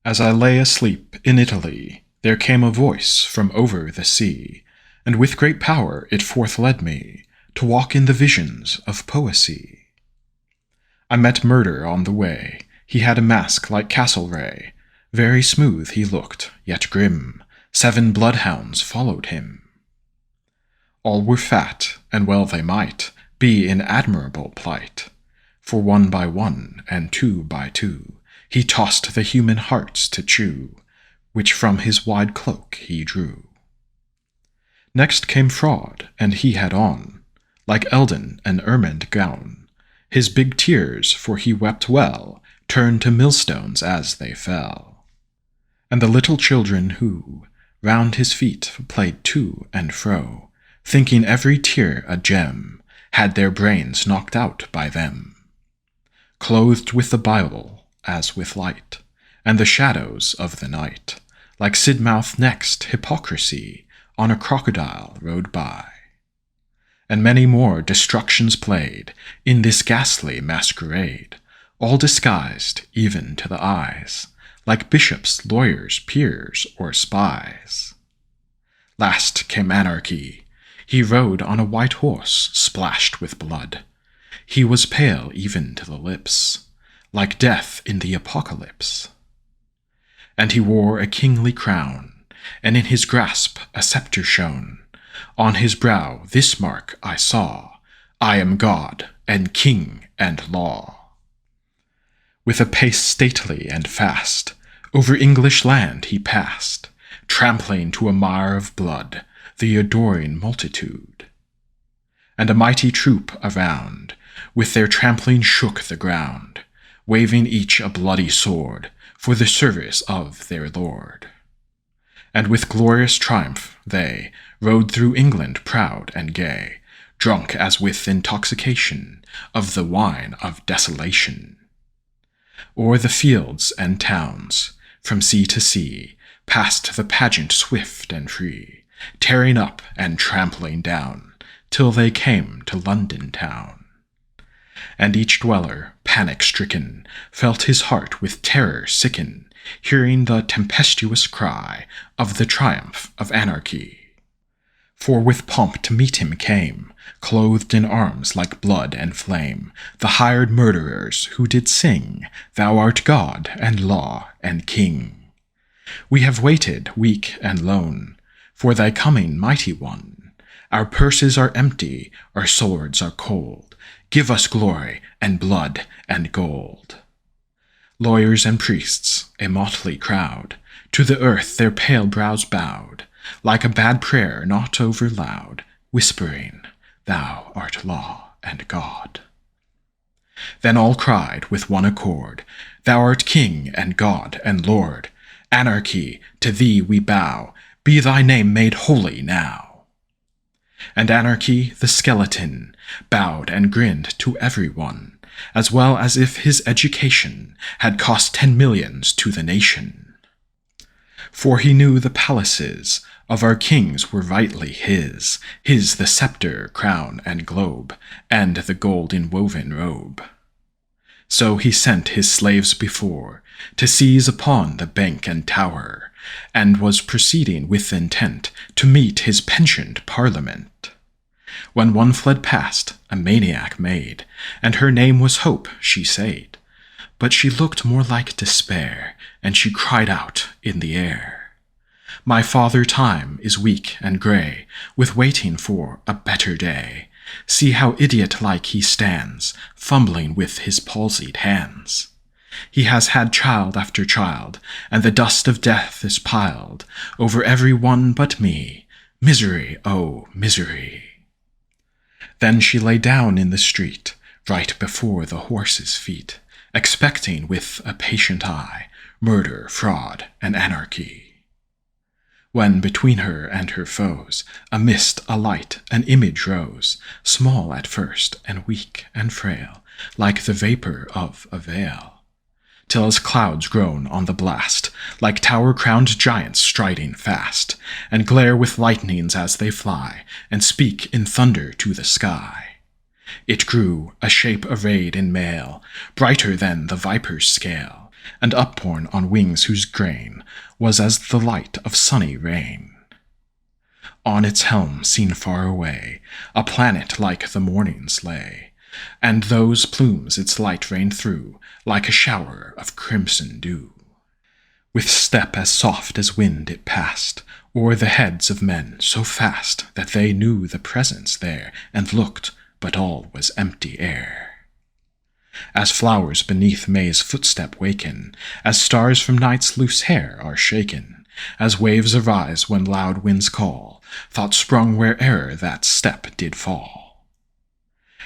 As I lay asleep in Italy, there came a voice from over the sea, and with great power it forth led me to walk in the visions of poesy. I met Murder on the way. He had a mask like Castlereagh. Very smooth he looked, yet grim. 7 bloodhounds followed him. All were fat, and well they might be in admirable plight, for 1 by 1 and 2 by 2 he tossed the human hearts to chew, which from his wide cloak he drew. Next came Fraud, and he had on, like Eldon, an ermined gown. His big tears, for he wept well, turned to millstones as they fell. And the little children who round his feet played to and fro, thinking every tear a gem, had their brains knocked out by them. Clothed with the Bible, as with light, and the shadows of the night, like Sidmouth next Hypocrisy, on a crocodile rode by. And many more destructions played in this ghastly masquerade, all disguised even to the eyes, like bishops, lawyers, peers, or spies. Last came Anarchy. He rode on a white horse splashed with blood. He was pale even to the lips, like death in the apocalypse. And he wore a kingly crown, and in his grasp a scepter shone. On his brow this mark I saw, I am God, and King, and Law. With a pace stately and fast, over English land he passed, trampling to a mire of blood the adoring multitude. And a mighty troop around, with their trampling shook the ground, waving each a bloody sword for the service of their Lord. And with glorious triumph they rode through England proud and gay, drunk as with intoxication of the wine of desolation. O'er the fields and towns, from sea to sea, passed the pageant swift and free, tearing up and trampling down, till they came to London town. And each dweller, panic-stricken, felt his heart with terror sicken, hearing the tempestuous cry of the triumph of anarchy. For with pomp to meet him came, clothed in arms like blood and flame, the hired murderers who did sing, "Thou art God, and Law, and King." We have waited, weak and lone, for thy coming, mighty one. Our purses are empty, our swords are cold. Give us glory, and blood, and gold. Lawyers and priests, a motley crowd, to the earth their pale brows bowed, like a bad prayer not over loud, whispering, "Thou art Law and God." Then all cried with one accord, "Thou art King, and God, and Lord. Anarchy, to thee we bow, be thy name made holy now." And Anarchy, the skeleton, bowed and grinned to every one, as well as if his education had cost 10 millions to the nation. For he knew the palaces of our kings were rightly his the scepter, crown, and globe, and the gold-inwoven robe. So he sent his slaves before, to seize upon the bank and tower, and was proceeding with intent to meet his pensioned parliament. When one fled past, a maniac maid, and her name was Hope, she said, but she looked more like despair, and she cried out in the air, "My father Time is weak and grey, with waiting for a better day. See how idiot-like he stands, fumbling with his palsied hands. He has had child after child, and the dust of death is piled over every one but me. Misery, oh, misery." Then she lay down in the street, right before the horse's feet, expecting with a patient eye murder, fraud, and anarchy. When between her and her foes a mist, a light, an image rose, small at first, and weak and frail, like the vapour of a veil, till as clouds groan on the blast, like tower-crowned giants striding fast, and glare with lightnings as they fly, and speak in thunder to the sky. It grew, a shape arrayed in mail, brighter than the viper's scale, and upborne on wings whose grain was as the light of sunny rain. On its helm, seen far away, a planet like the morning's lay, and those plumes its light rained through like a shower of crimson dew. With step as soft as wind it passed o'er the heads of men so fast that they knew the presence there, and looked, but all was empty air. As flowers beneath May's footstep waken, as stars from night's loose hair are shaken, as waves arise when loud winds call, thought sprung where'er that step did fall.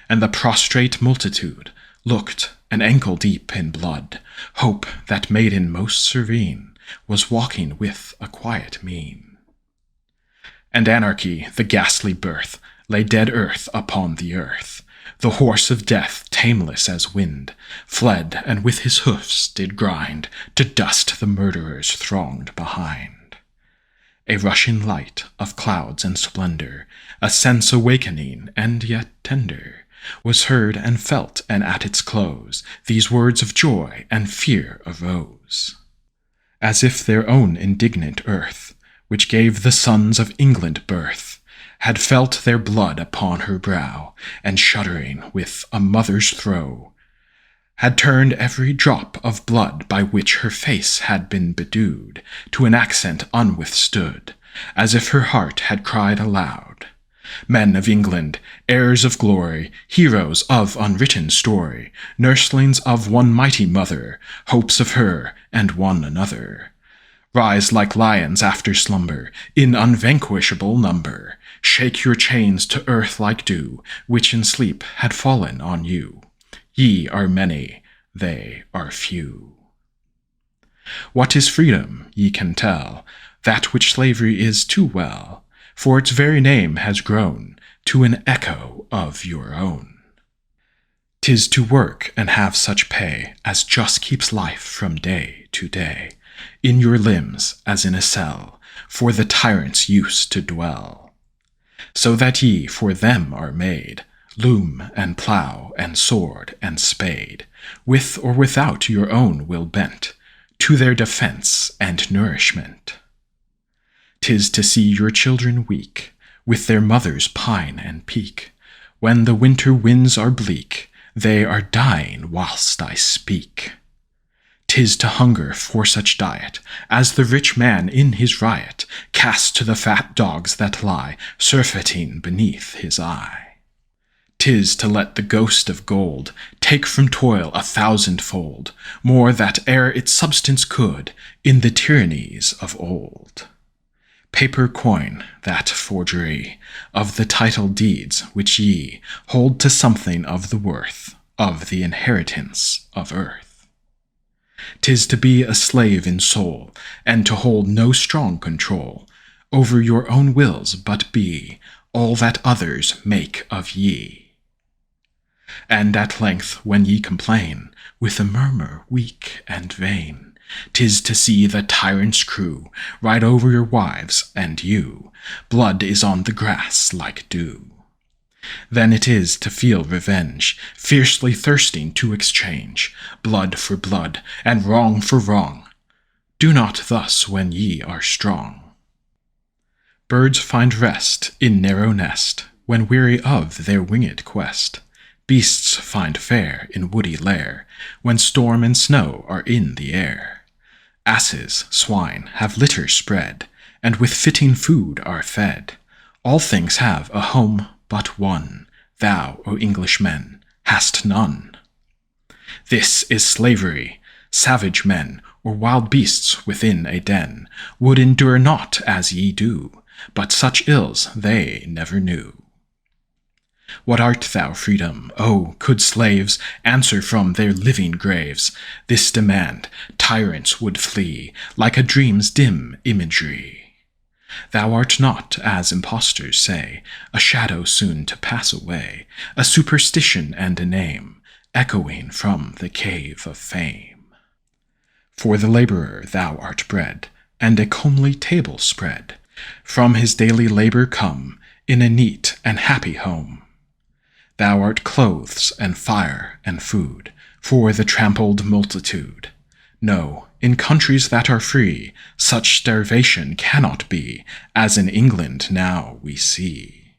And the prostrate multitude looked, an ankle deep in blood, hope, that maiden most serene, was walking with a quiet mien. And anarchy, the ghastly birth, lay dead earth upon the earth. The horse of death, tameless as wind, fled, and with his hoofs did grind to dust the murderers thronged behind. A rushing light of clouds and splendor, a sense awakening and yet tender, was heard and felt, and at its close these words of joy and fear arose. As if their own indignant earth, which gave the sons of England birth, had felt their blood upon her brow, and shuddering with a mother's throe, had turned every drop of blood by which her face had been bedewed to an accent unwithstood, as if her heart had cried aloud, Men of England, heirs of glory, heroes of unwritten story, nurslings of one mighty mother, hopes of her and one another, rise like lions after slumber, in unvanquishable number. Shake your chains to earth like dew, which in sleep had fallen on you. Ye are many, they are few. What is freedom, ye can tell, that which slavery is too well, for its very name has grown to an echo of your own. 'Tis to work and have such pay as just keeps life from day to day, in your limbs as in a cell, for the tyrants used to dwell. So that ye for them are made, loom and plough and sword and spade, with or without your own will bent, to their defence and nourishment. 'Tis to see your children weak, with their mothers pine and peak, when the winter winds are bleak, they are dying whilst I speak. 'Tis to hunger for such diet, as the rich man in his riot casts to the fat dogs that lie surfeiting beneath his eye. 'Tis to let the ghost of gold take from toil 1,000-fold more that e'er its substance could in the tyrannies of old. Paper coin, that forgery of the title deeds which ye hold to something of the worth of the inheritance of earth. 'Tis to be a slave in soul, and to hold no strong control over your own wills, but be all that others make of ye. And at length, when ye complain, with a murmur weak and vain, 'tis to see the tyrant's crew ride over your wives and you. Blood is on the grass like dew. Then it is to feel revenge, fiercely thirsting to exchange blood for blood, and wrong for wrong. Do not thus when ye are strong. Birds find rest in narrow nest, when weary of their winged quest. Beasts find fare in woody lair, when storm and snow are in the air. Asses, swine, have litter spread, and with fitting food are fed. All things have a home but one, thou, O Englishmen, hast none. This is slavery. Savage men, or wild beasts within a den, would endure not as ye do, but such ills they never knew. What art thou, freedom? Oh, could slaves answer from their living graves this demand, tyrants would flee like a dream's dim imagery. Thou art not, as impostors say, a shadow soon to pass away, a superstition and a name, echoing from the cave of fame. For the laborer thou art bred, and a comely table spread, from his daily labor come, in a neat and happy home. Thou art clothes and fire and food, for the trampled multitude. No, in countries that are free, such starvation cannot be, as in England now we see.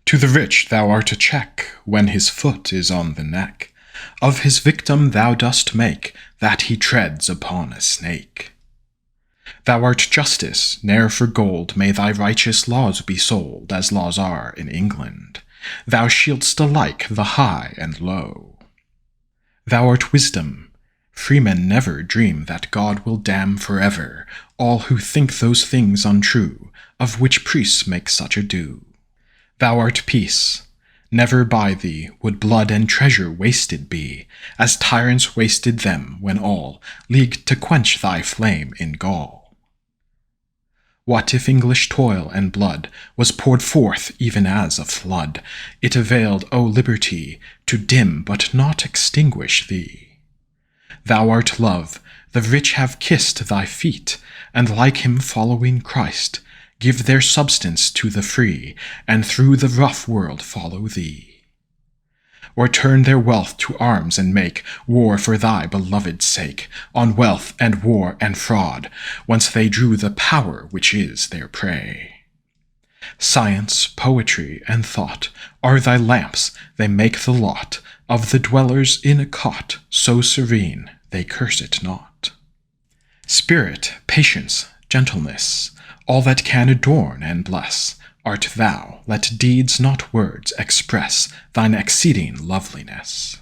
To the rich thou art a check, when his foot is on the neck of his victim thou dost make, that he treads upon a snake. Thou art justice, ne'er for gold may thy righteous laws be sold, as laws are in England. Thou shield'st alike the high and low. Thou art wisdom. Freemen never dream that God will damn forever all who think those things untrue, of which priests make such ado. Thou art peace. Never by thee would blood and treasure wasted be, as tyrants wasted them when all leagued to quench thy flame in gall. What if English toil and blood was poured forth even as a flood? It availed, O liberty, to dim but not extinguish thee. Thou art love, the rich have kissed thy feet, and like him following Christ, give their substance to the free, and through the rough world follow thee. Or turn their wealth to arms and make war for thy beloved's sake, on wealth and war and fraud, whence they drew the power which is their prey. Science, poetry, and thought are thy lamps, they make the lot of the dwellers in a cot so serene they curse it not. Spirit, patience, gentleness, all that can adorn and bless, art thou, let deeds not words express thine exceeding loveliness.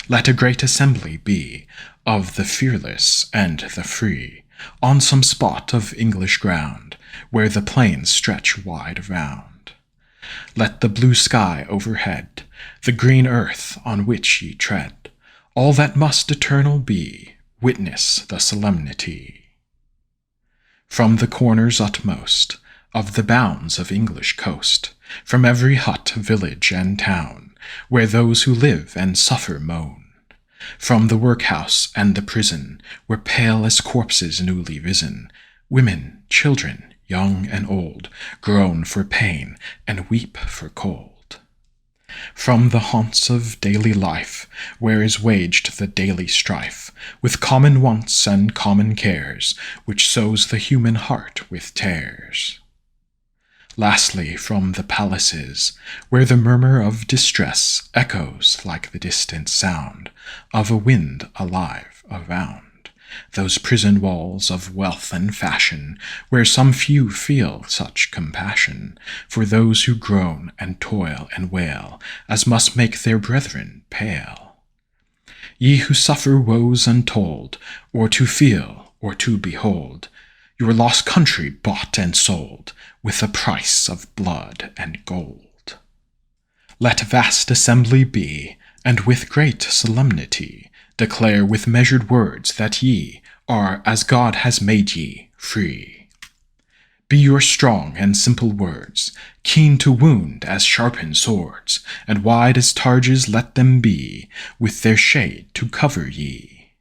Let a great assembly be of the fearless and the free, on some spot of English ground, where the plains stretch wide around. Let the blue sky overhead, the green earth on which ye tread, all that must eternal be, witness the solemnity. From the corners utmost of the bounds of English coast, from every hut, village, and town, where those who live and suffer moan, from the workhouse and the prison, where pale as corpses newly risen, women, children, young and old, groan for pain and weep for cold. From the haunts of daily life, where is waged the daily strife, with common wants and common cares, which sows the human heart with tears. Lastly, from the palaces, where the murmur of distress echoes like the distant sound of a wind alive around, those prison walls of wealth and fashion, where some few feel such compassion for those who groan and toil and wail, as must make their brethren pale. Ye who suffer woes untold, or to feel, or to behold, your lost country bought and sold, with a price of blood and gold. Let vast assembly be, and with great solemnity declare with measured words that ye are, as God has made ye, free. Be your strong and simple words, keen to wound as sharpened swords, and wide as targes let them be, with their shade to cover ye.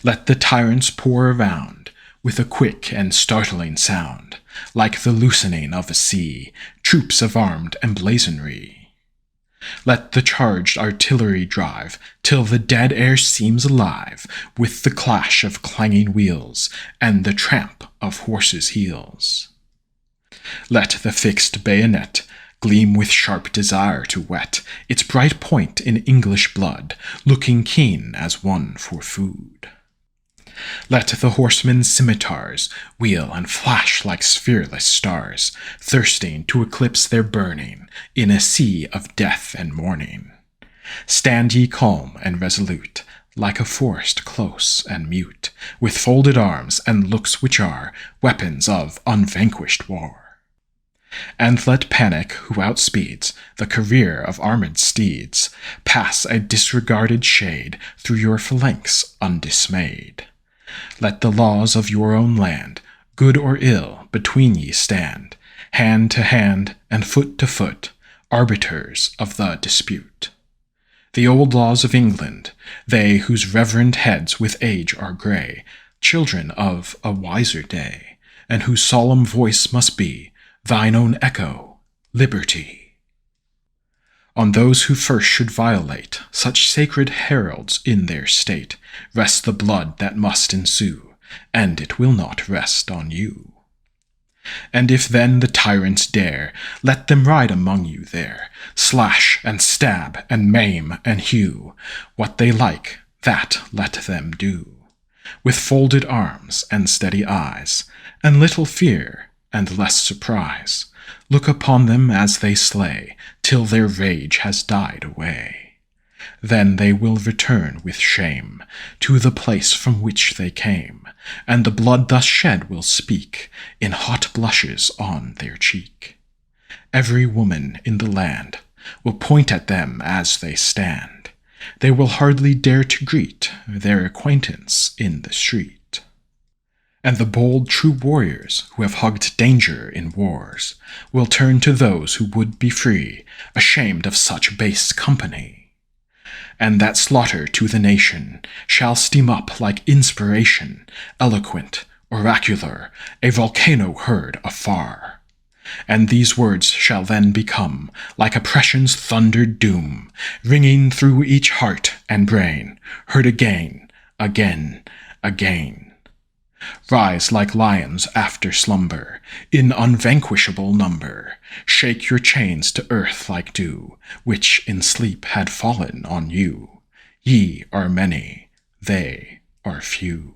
Let the tyrants pour around, with a quick and startling sound, like the loosening of a sea, troops of armed emblazonry. Let the charged artillery drive, till the dead air seems alive, with the clash of clanging wheels, and the tramp of horses' heels. Let the fixed bayonet gleam with sharp desire to whet its bright point in English blood, looking keen as one for food. Let the horsemen's scimitars wheel and flash like sphereless stars, thirsting to eclipse their burning in a sea of death and mourning. Stand ye calm and resolute, like a forest close and mute, with folded arms and looks which are weapons of unvanquished war. And let panic, who outspeeds the career of armed steeds, pass a disregarded shade through your phalanx undismayed. Let the laws of your own land, good or ill, between ye stand, hand to hand and foot to foot, arbiters of the dispute. The old laws of England, they whose reverend heads with age are grey, children of a wiser day, and whose solemn voice must be thine own echo, liberty. On those who first should violate such sacred heralds in their state rests the blood that must ensue, and it will not rest on you. And if then the tyrants dare, let them ride among you there, slash and stab and maim and hew, what they like, that let them do. With folded arms and steady eyes, and little fear and less surprise, look upon them as they slay, till their rage has died away. Then they will return with shame to the place from which they came, and the blood thus shed will speak in hot blushes on their cheek. Every woman in the land will point at them as they stand. They will hardly dare to greet their acquaintance in the street. And the bold true warriors who have hugged danger in wars will turn to those who would be free, ashamed of such base company. And that slaughter to the nation shall steam up like inspiration, eloquent, oracular, a volcano heard afar. And these words shall then become like oppression's thundered doom, ringing through each heart and brain, heard again, again, again. Rise like lions after slumber, in unvanquishable number. Shake your chains to earth like dew, which in sleep had fallen on you. Ye are many, they are few.